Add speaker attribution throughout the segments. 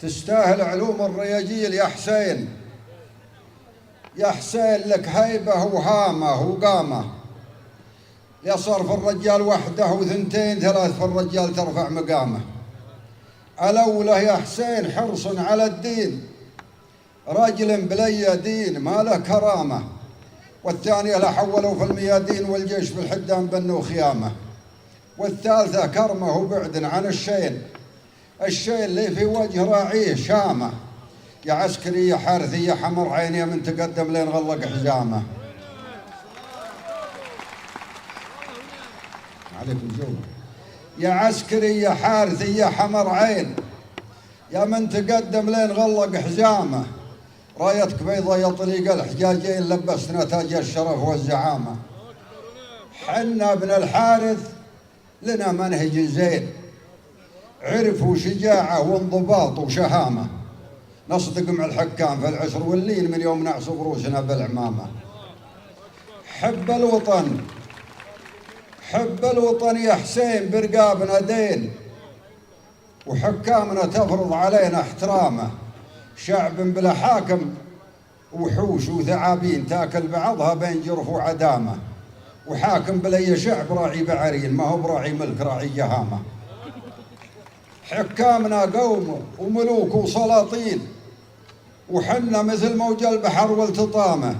Speaker 1: تستاهل علوم الرياجيل يا حسين، يا حسين لك هيبة وهامة وقامة، يا صار في الرجال وحده وثنتين ثلاث في الرجال ترفع مقامه. الأولى يا حسين حرص على الدين، رجل بلي دين ما له كرامة، والثانية لا حولوا في الميادين والجيش في الحدام بنوا خيامة، والثالثة كرمه وبعد عن الشين اللي في وجه راعيه شامة، يا عسكري يا حارثي يا حمر عيني من تقدم لين غلق حزامه. عليكم جوه. يا عسكري يا حارثي يا حمر عين يا من تقدم لين غلق حزامه، رايتك بيضة يا طليق الحجاجين لبسنا تاج الشرف والزعامة. حنا ابن الحارث لنا منهج زين، عرف وشجاعة وانضباط وشهامة، نصدق مع الحكام في العسر واللين من يوم نعصب روسنا بالعمامة. حب الوطن حب الوطن يا حسين برقابنا دين، وحكامنا تفرض علينا احترامه، شعب بلا حاكم وحوش وثعابين تاكل بعضها بين جرف وعدامه، وحاكم بلا شعب راعي بعرين ما هو براعي ملك راعي جهامه. حكامنا قوم وملوك وسلاطين، وحنا مثل موج البحر والتطامه.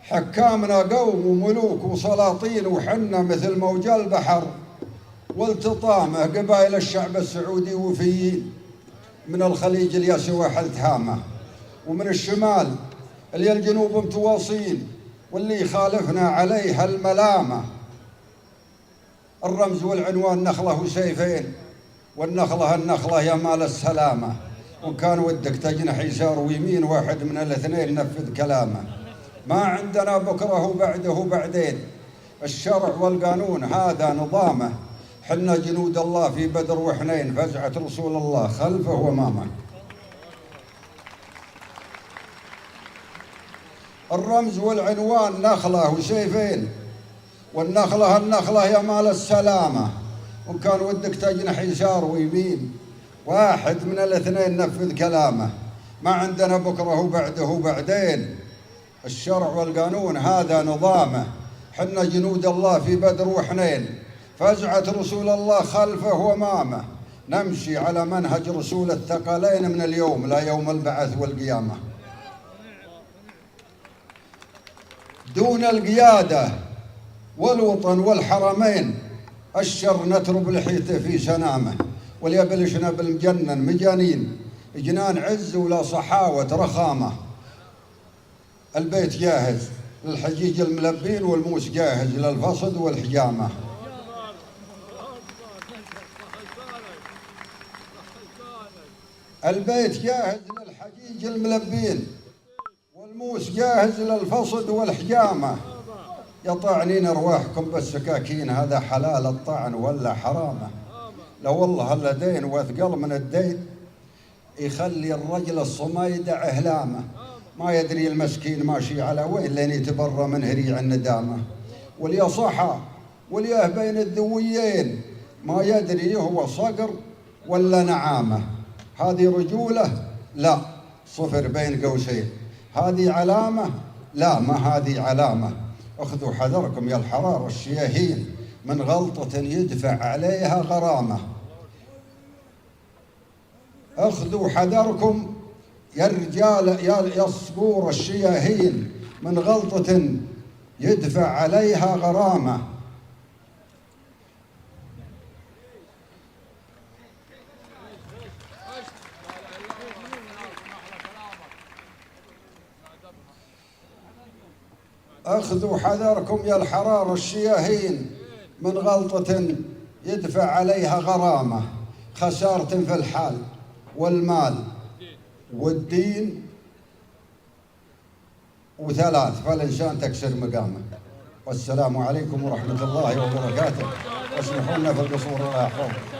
Speaker 1: حكامنا قوم وملوك وسلاطين، وحنا مثل موج البحر والتطامه. قبائل الشعب السعودي وفيين، من الخليج الياس واحد تهامه، ومن الشمال اللي الجنوب متواصين، واللي يخالفنا عليها الملامه. الرمز والعنوان نخله وسيفين، والنخله يا مال السلامه، وان كان ودك تجنح يسار ويمين واحد من الاثنين نفذ كلامه. ما عندنا بكره وبعده وبعدين، الشرع والقانون هذا نظامه، حنا جنود الله في بدر وحنين، فزعة رسول الله خلفه وامامه. الرمز والعنوان نخله وسيفين، والنخله يا مال السلامه، وان كان ودك تجنح يسار ويمين واحد من الاثنين نفذ كلامه. ما عندنا بكره وبعده وبعدين، الشرع والقانون هذا نظامه، حنا جنود الله في بدر وحنين، فزعة رسول الله خلفه وامامه. نمشي على منهج رسول الثقلين من اليوم لا يوم البعث والقيامه. دون القياده والوطن والحرمين، الشر نترب لحيته في سنامه، وليبلشنا بالمجنن مجانين، جنان عز ولا صحاوة رخامة. البيت جاهز للحجيج الملبين، والموس جاهز للفصد والحجامة. البيت جاهز للحجيج الملبين، والموس جاهز للفصد والحجامة. يطعنين ارواحكم بالسكاكين، هذا حلال الطعن ولا حرامه. لو والله اللدين واثقل من الدين، يخلي الرجل الصميدع اهلامه. ما يدري المسكين ماشي على وين لين يتبرى من هريع الندامه. واليا صحى والياه بين الذويين، ما يدري هو صقر ولا نعامه. هذه رجوله؟ لا، صفر بين قوسين. هذه علامه؟ لا، ما هذه علامه. اخذوا حذركم يا الحرار الشياهين، من غلطة يدفع عليها غرامة. اخذوا حذركم يا رجال يا الصقور الشياهين، من غلطة يدفع عليها غرامة. اخذوا حذركم يا الحرار الشياهين، من غلطة يدفع عليها غرامة. خسارة في الحال والمال والدين، وثلاث فالإنسان تكسر مقامه. والسلام عليكم ورحمة الله وبركاته. اسمحوا لنا في القصور الله يحفظكم.